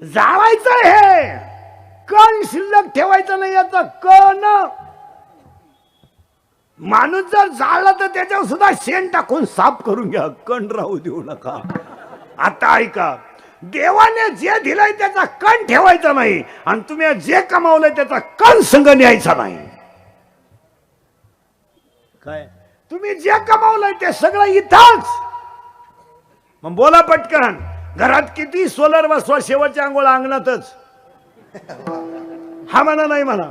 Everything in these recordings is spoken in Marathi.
जाळायचं हे कण शिल्लक ठेवायचं नाही. याचा कण माणूस जर जाळला तर त्याच्यावर सुद्धा शेण टाकून साफ करून घ्या, कण राहू देऊ नका. आता ऐका, देवाने जे दिलंय त्याचा कण ठेवायचा नाही आणि तुम्ही जे कमावलंय त्याचा कण संग न्यायचा नाही. काय तुम्ही जे कमावलंय ते सगळं इथंच. मग बोला पटकन, घरात किती सोलर बसवा, शेवटच्या अंघोळ अंगणातच. हा म्हणा नाही म्हणा.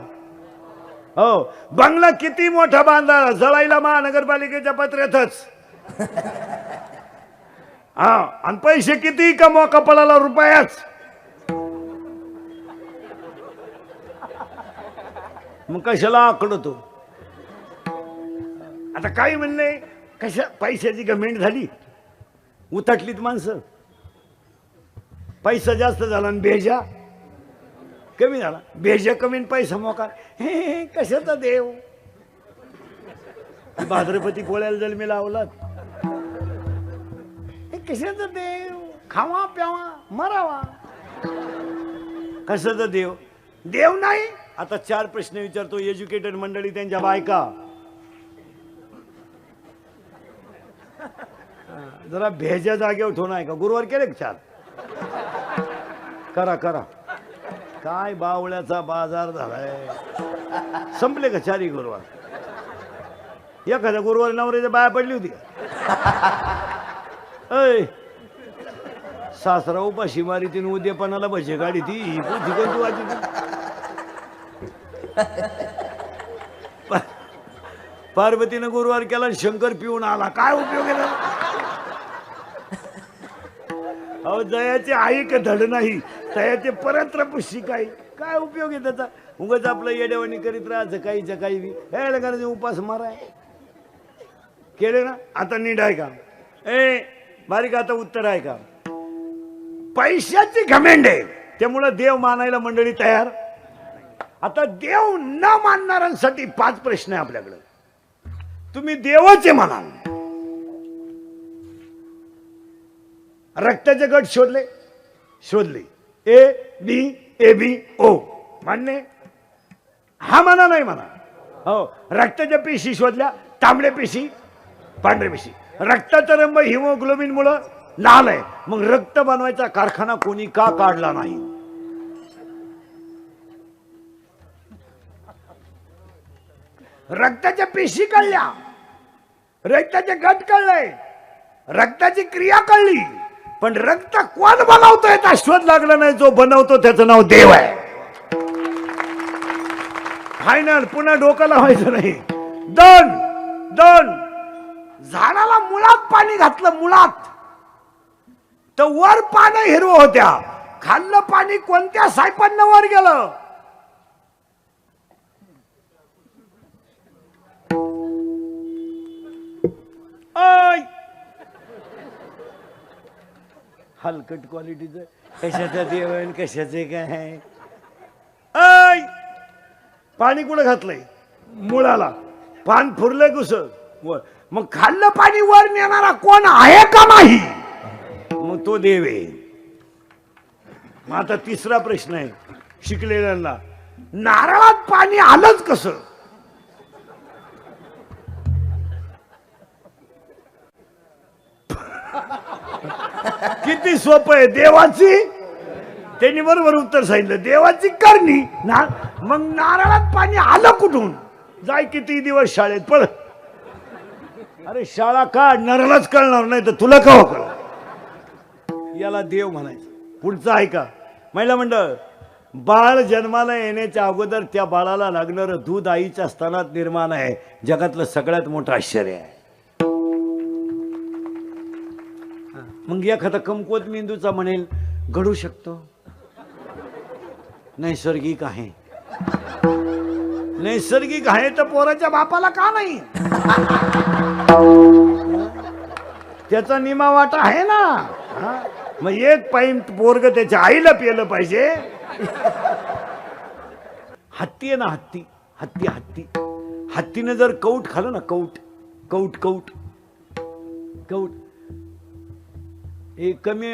हो, बंगला किती मोठा बांधा, जळायला महानगरपालिकेच्या पत्र्यातच. हा, आणि पैसे किती कमवा, कपाळाला रुपयाच. मग कशाला आकडतो. आता काही म्हणणे, कशा पैशाची गमेंट झाली, उतटलीत माणसं. पैसा जास्त झाला आणि बेजा कमी झाला. बेजा कमी आणि पैसा मोका. हे कशाचा देव. भाद्रपती पोळ्याला जन्मी लावलात. हे कशाचा देव. खावा प्यावा मरावा. कशाचा देव. देव नाही. आता 4 प्रश्न विचारतो. एज्युकेटेड मंडळी, त्यांच्या बायका जरा भेजा जागेवर ठेवून आहे का. गुरुवार केले 4 करा करा. काय बावळ्याचा बाजार झालाय. संपले का 4 गुरुवार. एखाद्या गुरुवारी नवऱ्याच्या बाया पडली होती का. सासरा उपाशी मारी तीन उद्यापणाला भजे गाडी ती तू आजी. पार्वतीनं गुरुवार केला, शंकर पिऊन आला. काय उपयोग आहे. अहो, जयाचे आई का धड नाही, तयाचे परत्र पुष्टी काय. काय उपयोग आहे त्याचा. उगाच आपलं येडेवाणी करीत राहायचं. काहीच्या काही बी हे लगायचे उपास माराय केले ना. आता नीट आहे का. बारीक आता उत्तर आहे का. पैशाची घमेंड आहे, त्यामुळं देव मानायला मंडळी तयार. आता देव न मानणाऱ्यांसाठी 5 प्रश्न आहे आपल्याकडे. तुम्ही देवाचे म्हणाल. रक्ताचे गट शोधले ए बी ओ मान्य. हा म्हणा नाही म्हणा. हो, रक्ताच्या पेशी शोधल्या. तांबड्या पेशी, पांढऱ्या पेशी. रक्ताचा रंग हिमोग्लोबिन मुळे लाल आहे. मग रक्त बनवायचा कारखाना कोणी का काढला नाही. रक्ताच्या पेशी कळल्या, रक्ताचे गट कळले, रक्ताची क्रिया कळली, पण रक्त कोण बनवतोय याचा शोध लागला नाही. जो बनवतो त्याचं नाव देव आहे. फायनल. पुन्हा डोकं लावायचं नाही. दोन झाडाला मुळात पाणी घातलं, मुळात तर वर पानं हिरवं होत्या. खाल्लं पाणी कोणत्या सायपांना वर गेलं. हलकट क्वालिटीचं. कशाचा देव आहे कशाचे काय. पाणी कुठं घातलंय. मुळाला. पान फुरलंय कुस. मग खाल्लं पाणी वर नेणारा कोण आहे का नाही. मग तो देव आहे. मग आता 3रा प्रश्न आहे शिकलेल्यांना. नारळात पाणी आलंच कसं. किती सोपं आहे. देवाची, त्यांनी बरोबर उत्तर सांगितलं, देवाची करणी ना. मग नारळात पाणी आलं कुठून. जाय किती दिवस शाळेत पळ. अरे शाळा काढ, नरालाच कळणार नाही तर तुला का कळ. याला देव म्हणायचं. पुढचं आहे का. महिला मंडळ, बाळ जन्माला येण्याच्या अगोदर त्या बाळाला लागणारं दूध आईच्या स्तनात निर्माण आहे. जगातलं सगळ्यात मोठं आश्चर्य आहे. मग एखादा कमकुवत मेंदूचा म्हणेल घडू शकतो. नैसर्गिक आहे. नैसर्गिक आहे तर पोराच्या बापाला का नाही. त्याचा निमा वाटा आहे ना. मग एक पाईप पोरग त्याच्या आईला पिलं पाहिजे. हत्ती आहे ना, हत्ती हत्ती हत्ती हत्तीनं जर कौट खाल्लं ना, कौट कौट कौट कौट हे कमी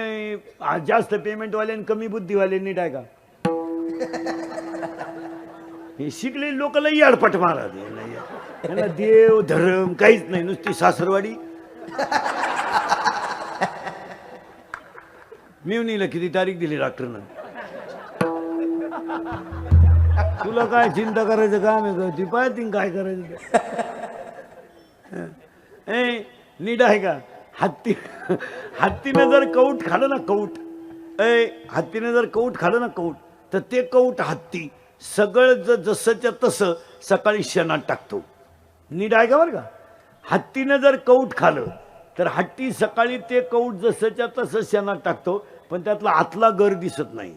जास्त पेमेंटवाले आणि कमी बुद्धीवाले नीट आहे का? हे शिकलेली लोक लई अडपट मारा त्यांना देव धर्म काहीच नाही, नुसती सासरवाडी. मिवनीला किती तारीख दिली डॉक्टरनं? तुला काय चिंता करायचं काम आहे का? ती पाहती काय करायचं. ए नीट आहे का? हत्तीनं जर कौट खाल्लं ना कौट, हत्तीनं जर कौट खाल्लं ना कौट, तर ते कौट हत्ती सगळं जसंच्या तसं सकाळी शेणात टाकतो. नीट आहे का बरं का? हत्तीनं जर कौट खाल्लं तर हत्ती सकाळी ते कौट जसंच्या तसं शेणात टाकतो, पण त्यातला आतला गर दिसत नाही.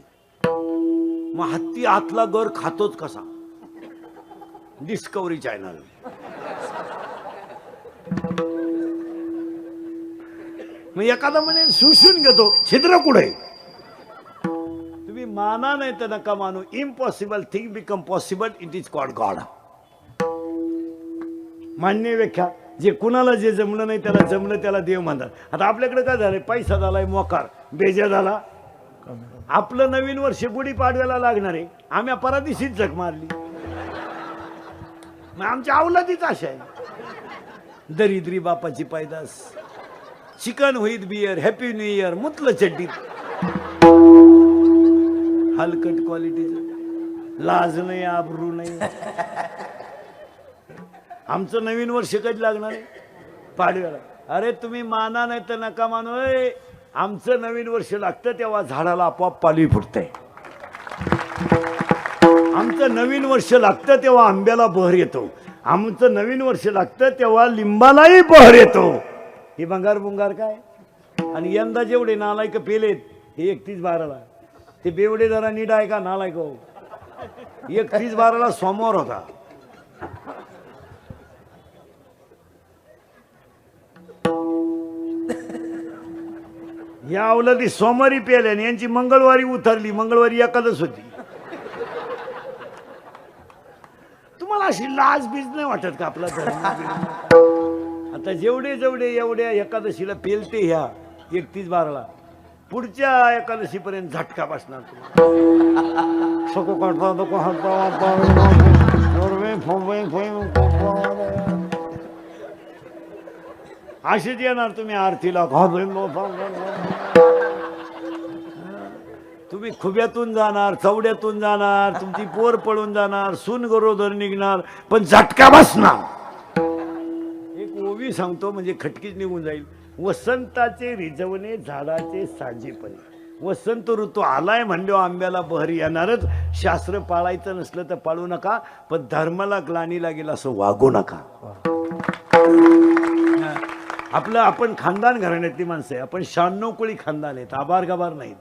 मग हत्ती आतला गर खातोच कसा? Discovery channel. मग एखादा म्हणे सुशून घेतो, छिद्र कुठे? तुम्ही माना नाही तर नका मानू. Impossible thing become possible, it is called God. मान्य व्याख्या. जे कुणाला जे जमलं नाही त्याला जमलं, त्याला देव म्हणतात. आता आपल्याकडे काय झालंय? पैसा झालाय मोकार, बेजा झाला. आपलं नवीन वर्ष गुढीपाडव्याला लागणार आहे, आम्ही परादिशीच झक मारली. मग आमच्या अवलादीच अशा आहे. दरिद्री बापाची पैदास. चिकन होईत बियर, हॅपी न्यू इयर, मुतलं चड्डीत. हलकट क्वालिटीचं, लाज नाही, आबरू नाही. आमचं नवीन वर्ष कधी लागणार आहे? पाडव्याला. अरे तुम्ही माना नाही तर नका मानू. आमचं नवीन वर्ष लागतं तेव्हा झाडाला आपोआप पालवी फुटते. आमचं नवीन वर्ष लागतं तेव्हा आंब्याला बहर येतो. आमचं नवीन वर्ष लागतं तेव्हा लिंबालाही बहर येतो. हे भंगार बुंगार काय? आणि यंदा जेवढे नालायक पेलेत हे 31/12ला. ते बेवडे जरा नीट आहे का? नालायक हो. 31/12ला सोमवार होता. या अवलादी सोमवारी पेल्या आणि यांची मंगळवारी उतरली. मंगळवारी एकादश होती. तुम्हाला अशी लाज बीज नाही वाटत का आपला धर्म? आता जेवढे जेवढे एवढ्या एकादशीला पेलते ह्या 31/12ला, पुढच्या एकादशीपर्यंत झटका बसणार. अशीच येणार तुम्ही आरतीला. तुम्ही खुब्यातून जाणार, चवड्यातून जाणार, तुमची पोर पळून जाणार, सून गरोदर निघणार, पण झटका बसणार. एक ओवी सांगतो म्हणजे खटकीच निघून जाईल. वसंताचे रिजवणे झाडाचे साजेपणे. वसंत ऋतू आलाय म्हणलो आंब्याला बहर येणारच. शास्त्र पाळायचं नसलं तर पाळू नका, पण धर्माला ग्लानी लागेल असं वागू नका. आपलं आपण खानदान घराण्यातली माणसं आहे. आपण 96 कुळी खानदान आहेत, आभार गबार नाहीत.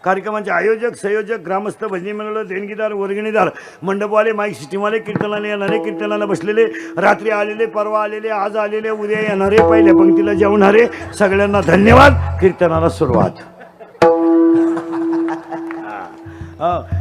कार्यक्रमाचे आयोजक, संयोजक, ग्रामस्थ, भजनी मंडळ, देणगीदार, वर्गणीदार, मंडपवाले, माईक सिस्टीमवाले, कीर्तनाला येणारे, कीर्तनाला बसलेले, रात्री आलेले, परवा आलेले, आज आलेले, उद्या येणारे, पहिल्या पंक्तीला जेवणारे, सगळ्यांना धन्यवाद. कीर्तनाला सुरुवात.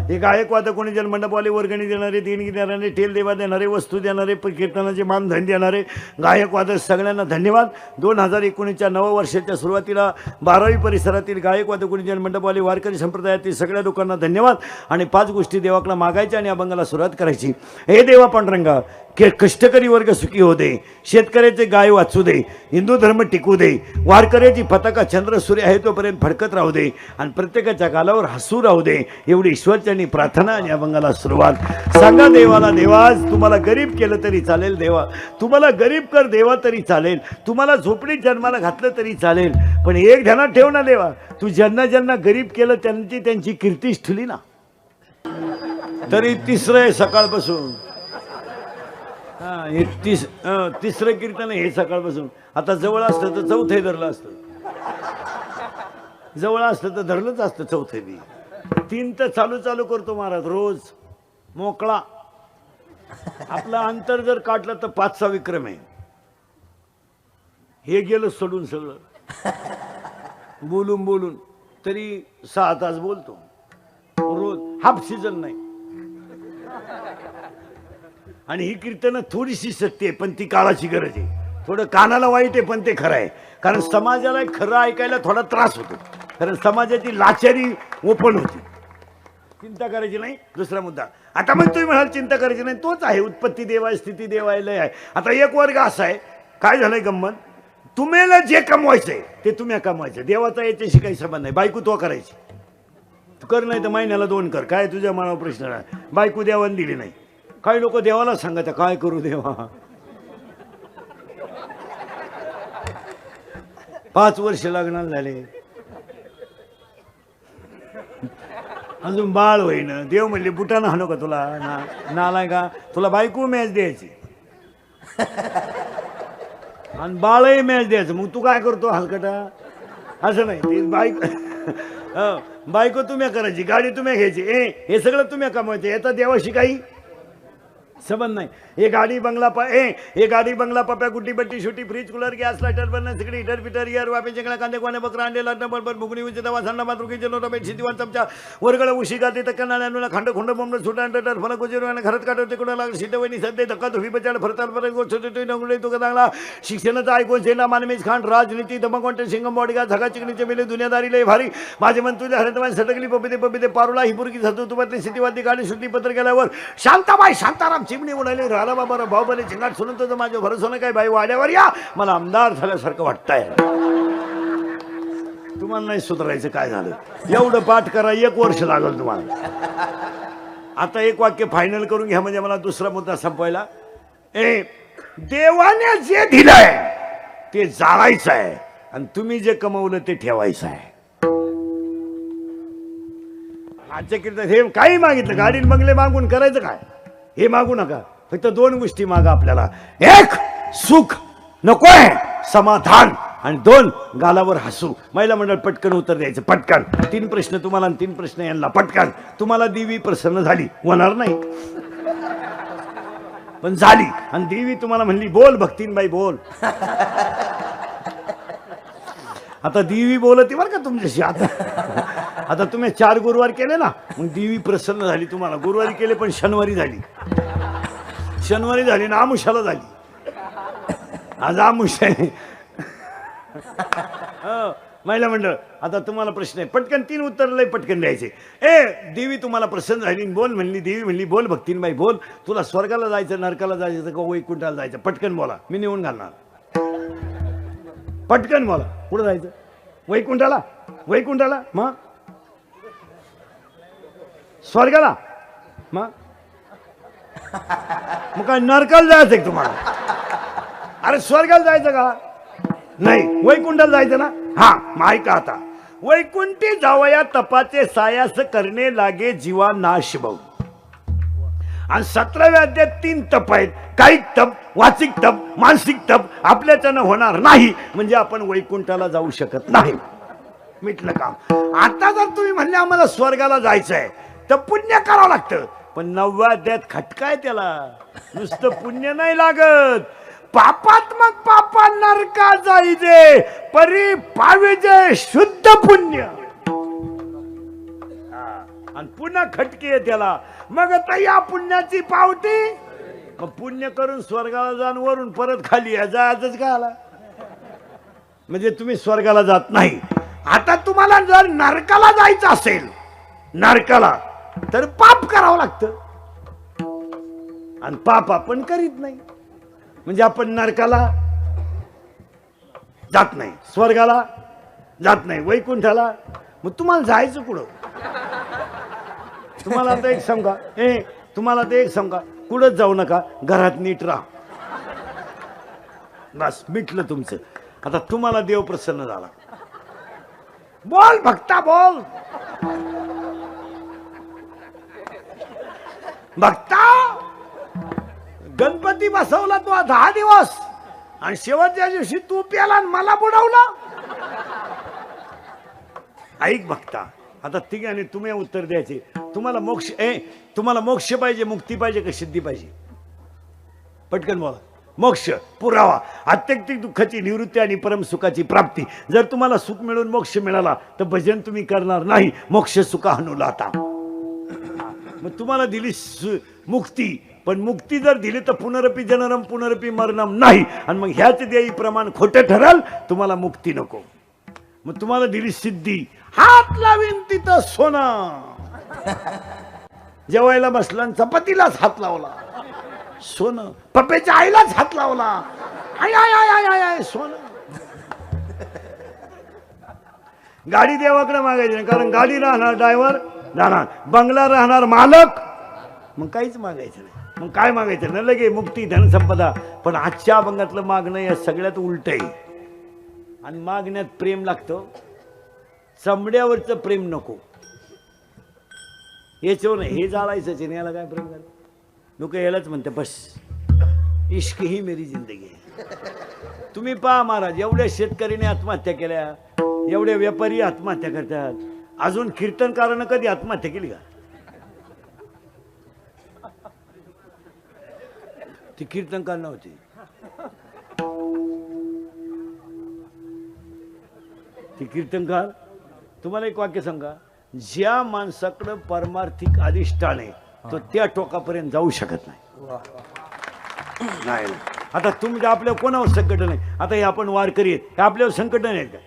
हे गायक वादक कोणी जन मंडपवाले, वर्गणी देणारे, देणगी देणारे, ठेल देवा देणारे, वस्तू देणारे, कीर्तनाचे मानधन देणारे गायक वादक सगळ्यांना धन्यवाद. 2019च्या नववर्षाच्या सुरुवातीला 12वी परिसरातील गायक वादक कोणी जन मंडपवाले, वारकरी संप्रदायातील सगळ्या लोकांना धन्यवाद. आणि 5 गोष्टी देवाकडे मागायच्या आणि अभंगाला सुरुवात करायची. हे देवा पांडुरंगा, कष्टकरी वर्ग सुखी हो दे, शेतकऱ्याचे गाय वाचू दे, हिंदू धर्म टिकू दे, वारकऱ्याची पताका चंद्र सूर्य आहे तोपर्यंत फडकत राहू दे, आणि प्रत्येकाच्या गालावर हसू राहू दे, एवढी ईश्वरचरणी प्रार्थना आणि अभंगाला सुरुवात. सांगा देवाला, देवाज तुम्हाला गरीब केलं तरी चालेल, देवा तुम्हाला गरीब कर देवा तरी चालेल, तुम्हाला झोपडीत जन्माला घातलं तरी चालेल, पण एक ध्यानात ठेव ना देवा, तू ज्यांना ज्यांना गरीब केलं त्यांची कीर्तीच ठुली ना. तरी तिसरं आहे सकाळपासून. हे तिसरं कीर्तन हे सकाळपासून. आता जवळ असतं तर चौथे धरलं असतं, जवळ असतं तर धरलंच असतं चौथे बी. 3 तर चालू करतो महाराज रोज मोकळा. आपलं अंतर जर काढलं तर 5चा विक्रम आहे. हे गेलं सोडून सगळं बोलून बोलून तरी 6 तास बोलतो रोज. हाफ सीझन नाही. आणि ही कीर्तनं थोडीशी सत्य आहे, पण ती काळाची गरज आहे. थोडं कानाला वाईट आहे पण ते खरं आहे, कारण समाजाला खरं ऐकायला थोडा त्रास होतो, कारण समाजाची लाचारी ओपन होती. चिंता करायची नाही. दुसरा मुद्दा, आता मग तुम्ही म्हणाल चिंता करायची नाही, तोच आहे उत्पत्ती देव आहे, स्थिती देव आहे, लय आहे. आता एक वर्ग असा आहे, काय झालंय गंमत, तुम्हाला जे कमवायचंय ते तुम्ही कमवायचं, देवाचा याच्याशी काही संबंध नाही. बायको तो करायची, तू कर नाही तर महिन्याला 2 कर, काय तुझ्या मनावर प्रश्न नाही. बायको देवाने दिली नाही. काही लोक देवाला सांगतात काय करू देवा, 5 वर्ष लग्नाला झाले अजून बाळ होईन. देव म्हणले बुटानं हाणू का तुला, नालाय का, तुला बायको मॅच द्यायची आणि बाळही मॅच द्यायचं, मग तू काय करतो हलकटा. असं नाही, ती बायको तुम्ही करायची, गाडी तुम्ही घ्यायची, हे सगळं तुम्ही कमवायचं, याचा देवाशी काही संबंध नाही. हे गाडी बंगला पप्या गुड्डी बट्टी शुटी फ्रीज कूलर गॅस लाइटर बनणं सगळी हिटर पिटर गिअर वापे चंगळा कांदे कोणे बकरा अंडे लाटणं बडबड भुगणी उंची दवा सांडा मातृकीचे नोटा बेट शिदिवान चमचा वरगळ उशी गाते तक्का नाण्यानुला खंड खुंड बोंबड सुटा अंडर फलक गुजरवाने खरत काढवते कुणा लाग शिटवणी सध्या धक्का धुवी बचाड फरताल परत गोष्ट नंगडे तो चांगला शिक्षणाचा ऐकून सेना मानमेज खान राजनीती दमकोंटे सिंगम बॉडीगा झगा चिकणीचे मेले दुनियादारी लय भारी माझे मन तुझ्या हरतवान सटकली पबिते पारुला ही पुरगी सतू तुबातली सिटीवादी गाडी सुट्टी पत्र गेल्यावर शांताबाई शांताराम चिमणी उडाले राला बाबा भाऊबले चिंगाट सुनत होतं माझ्या भरोसा काय बाई वाड्यावर या, मला आमदार झाल्यासारखं वाटतंय. तुम्हाला नाही सुधारायचं, काय झालं एवढं पाठ करा 1 वर्ष लागल तुम्हाला. आता एक वाक्य फायनल करून घ्या म्हणजे मला दुसरा मुद्दा संपवायला. देवाने जे दिलंय ते जाळायचं आहे आणि तुम्ही जे कमवलं ते ठेवायचं आहे. आजच्या कीर्तन हे काही मागितलं, गाडी बंगले मागून करायचं काय, हे मागू नका. फक्त 2 गोष्टी मागा आपल्याला, 1 सुख नकोय, समाधान, आणि 2 गालावर हसू. महिला मंडळ पटकन उत्तर द्यायचं, पटकन. 3 प्रश्न तुम्हाला आणि 3 प्रश्न यांना, पटकन. तुम्हाला देवी प्रसन्न झाली, होणार नाही पण झाली, आणि देवी तुम्हाला म्हणली बोल भक्तीनबाई बोल. आता देवी बोलते बरं का तुमच्याशी. आता तुम्ही 4 गुरुवार केले ना, मग देवी प्रसन्न झाली तुम्हाला. गुरुवारी केले पण शनिवारी झाली ना आमुषाला झाली. आज आमुष आहे. महिला मंडळ आता तुम्हाला प्रश्न आहे, पटकन 3 उत्तर लय पटकन द्यायचे. देवी तुम्हाला प्रसन्न झाली, बोल म्हणली. देवी म्हणली बोल भक्तीनबाई बोल, तुला स्वर्गाला जायचं नरकाला जायचं का वैकुंठाला जायचं, पटकन बोला, मी नेऊन घालणार. पटकन बोला, कुठं जायचं, वैकुंठाला मग स्वर्गाला मग काय नरकाला जायचं तुम्हाला. अरे स्वर्गाला जायचं का नाही, वैकुंठाला जायचं ना. हा मग ऐका आता, वैकुंठी जावया तपाचे सायास करणे लागे जीवा नाश भाऊ. आणि 17व्या अध्यायात 3 तप आहेत. कायिक तप, वाचिक तप, मानसिक तप आपल्याच्यानं होणार नाही, म्हणजे आपण वैकुंठाला जाऊ शकत नाही. मिटलं काम. आता जर तुम्ही म्हणले आम्हाला स्वर्गाला जायचंय तर पुण्य करावं लागतं, पण 9व्या अध्यायात खटकाय त्याला, नुसतं पुण्य नाही लागत. पापात्मक पापा नरका जायचे परी पाविजे शुद्ध पुण्य. आणि पुन्हा खटके त्याला. मग आता या पुण्याची पावती, मग पुण्य करून स्वर्गाला जाऊन वरून परत खाली जायचंच का आला, म्हणजे तुम्ही स्वर्गाला जात नाही. आता तुम्हाला जर नरकाला जायचं असेल, नरकाला, तर पाप करावं लागतं, आणि पाप आपण करीत नाही, म्हणजे आपण नरकाला जात नाही, स्वर्गाला जात नाही, वैकुंठाला. मग तुम्हाला जायचं कुठं. तुम्हाला आता एक सांगा, तुम्हाला आता एक सांगा, कुठंच जाऊ नका, घरात नीट राहा, बस मिटलं तुमचं. आता तुम्हाला देव प्रसन्न झाला. बोल भक्ता बोल, भक्ता गणपती बसवला तू 10 दिवस, आणि शेवटच्या दिवशी तू प्याला आणि मला बुडवला. ऐक भक्ता, आता तिघांनी तुम्ही उत्तर द्यायचे. तुम्हाला मोक्ष पाहिजे, मुक्ती पाहिजे का सिद्धी पाहिजे, पटकन बोला. मोक्ष पुरावा, अत्यंतिक दुःखाची निवृत्ती आणि परम सुखाची प्राप्ती. जर तुम्हाला सुख मिळून मोक्ष मिळाला तर भजन तुम्ही करणार नाही, मोक्ष सुखानुलाता. मग तुम्हाला दिली मुक्ती, पण मुक्ती जर दिली तर पुनरपी जननम पुनरपी मरणम नाही. आणि मग ह्याच देई प्रमाण खोटं ठरल, तुम्हाला मुक्ती नको. मग तुम्हाला दिली सिद्धी, हात लावीन तिथं सोनं. जेवायला बसला आणि चपातीलाच हात लावला, सोनं. पप्पेच्या आईलाच हात लावला, I I I I I I सोनं. गाडी देवाकडे मागायची नाही, कारण गाडी राहणार ड्रायव्हर राहणार, बंगला राहणार मालक, मग काहीच मागायचं नाही. मग काय मागायचं ना, लगे मुक्ती धनसंपदा. पण आजच्या अभंगातलं मागणं या सगळ्यात उलट आहे. आणि मागण्यात प्रेम लागतं, चमड्यावरचं प्रेम नको. याच्यावर नाही, हे जाळायचंच आहे, याला काय प्रेम करायचं. लोक यालाच म्हणते बस इश्क ही मेरी जिंदगी आहे. तुम्ही पहा महाराज, एवढ्या शेतकऱ्याने आत्महत्या केल्या, एवढे व्यापारी आत्महत्या करतात, अजून कीर्तनकारानं कधी आत्महत्या केली का? ती कीर्तनकार नव्हती. ती कीर्तनकार, तुम्हाला एक वाक्य सांगा, ज्या माणसाकडं परमार्थिक अधिष्ठान आहे तो त्या टोकापर्यंत जाऊ शकत नाही. नाही. आता तुमच्या आपल्या कोणावर संकट नाही. आता हे आपण वारकरी आहेत, हे आपल्यावर संकट नाही का?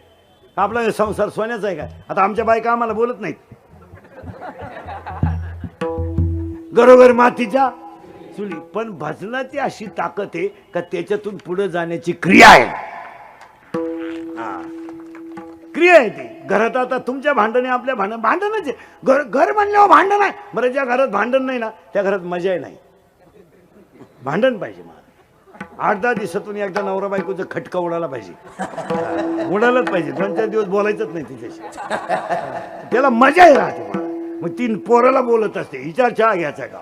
आपला संसार सोन्याचा आहे का? आता आमच्या बायका आम्हाला बोलत नाहीत, घरोघर मातीच्या चुली. पण भजनाची अशी ताकद आहे का त्याच्यातून पुढे जाण्याची क्रिया आहे. क्रिया आहे ती. घरात आता तुमच्या भांडणे आपल्या भांडणच आहे. घर म्हणल्यावर भांडण आहे. बरं, ज्या घरात भांडण नाही ना त्या घरात मजा नाही. भांडण पाहिजे मला. 8-10 दिवसातून एकदा नवरा बायकोचं खटका उडाला पाहिजे, उडालच पाहिजे. 2-4 दिवस बोलायचंच नाही तिच्याशी, त्याला मजाही राहते मला. मग 3 पोराला बोलत असते, विचार चहा घ्यायचा का,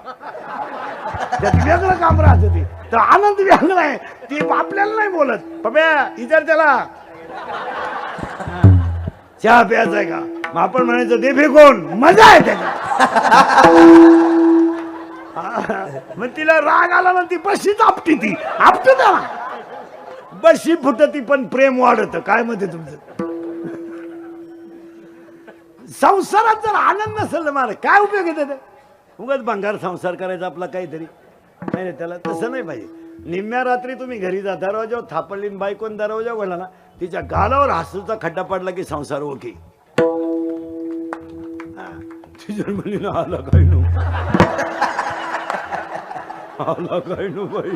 त्यात वेगळं काम राहतं. ते तर आनंद वेगळा आहे, ते आपल्याला नाही बोलत. पप्या विचार त्याला चहा प्यायचा आहे का, मग आपण म्हणायचं दे फेकून, मजा आहे त्याच्यात. मग तिला राग आला ना, ती बशीच आपटी, ती आपट त्याला बशी फुटती, पण प्रेम वाढत. काय म्हणते तुमचं? संसारात जर आनंद नसेल ना मला काय उपयोग येते? ते उगाच भंगार संसार करायचा आपला काहीतरी नाही. त्याला तसं नाही पाहिजे. निम्म्या रात्री तुम्ही घरी जा, दरवाजावर थापडली, बायकोन दरवाजा वळला ना, तिच्या गालावर हसूचा खड्डा पडला की संसार ओके. तिच्या मुलीनं आला काय नो, आला काय नो बाई.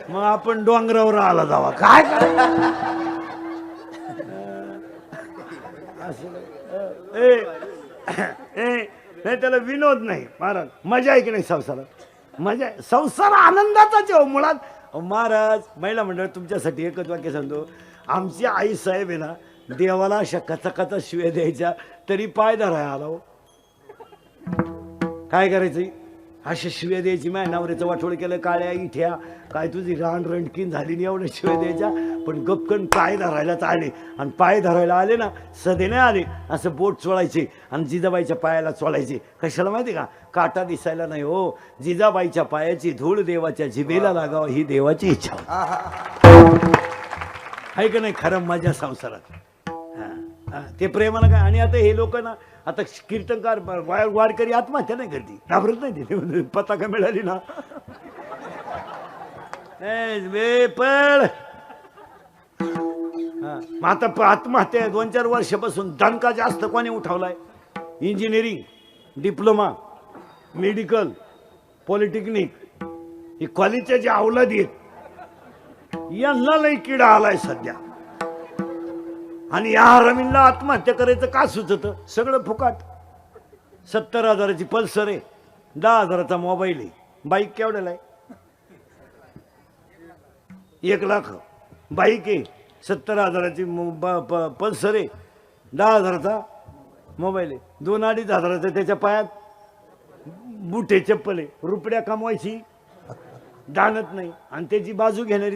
मग आपण डोंगरावर आला जावा, काय नाही. त्याला विनोद नाही महाराज, मजा आहे की नाही संसारात? मजा आहे. संसार आनंदाचाच आहे मुळात. महाराज, महिला मंडळ तुमच्यासाठी एकच वाक्य सांगतो. आमची आई साहेब आहे ना, देवाला अशा कचा शिव्या द्यायच्या तरी पाय धरायला आला हो. काय करायचं, अशा शिव्या द्यायची. माझ्या नवऱ्याचं वाटोळ केलं, काळ्या इठ्या, काय तुझी रान रणकीन झाली नाही, एवढ्या शिव्या द्यायच्या. पण गपकन पाय धरायलाच आले. आणि पाय धरायला आले ना, सदे नाही आले, असं बोट चोळायचे आणि जिजाबाईच्या पायाला चोळायचे. कशाला माहिती का? काटा दिसायला नाही हो. जिजाबाईच्या पायाची धूळ देवाच्या जिभेला लागावं ही देवाची इच्छा आहे का नाही? खरं माझ्या संसारात ते प्रेमाला काय. आणि आता हे लोक ना, आता कीर्तनकार वारकरी आत्महत्या नाही करते, घाबरत नाही. तिथे पताका मिळाली ना, पण आता आत्महत्या 2-4 वर्षापासून दणका जास्त कोणी उठवलाय? इंजिनिअरिंग, डिप्लोमा, मेडिकल, पॉलिटेक्निक, हे कॉलेजच्या जे अवलादी आहेत यांना लई किडा आलाय सध्या. आणि या हरामींना आत्महत्या करायचं का सुचत? सगळं फुकाट. 70,000ची पल्सर आहे, 10,000चा मोबाईल आहे, बाईक केवढ्याला आहे? 1 लाख. बाईक आहे, 70,000ची पल्सर आहे, 10,000चा मोबाईल आहे, 2-2.5 हजाराचा त्याच्या पायात बुटे चप्पल आहे. रुपड्या कमवायची दानत नाही आणि त्याची बाजू घेणारी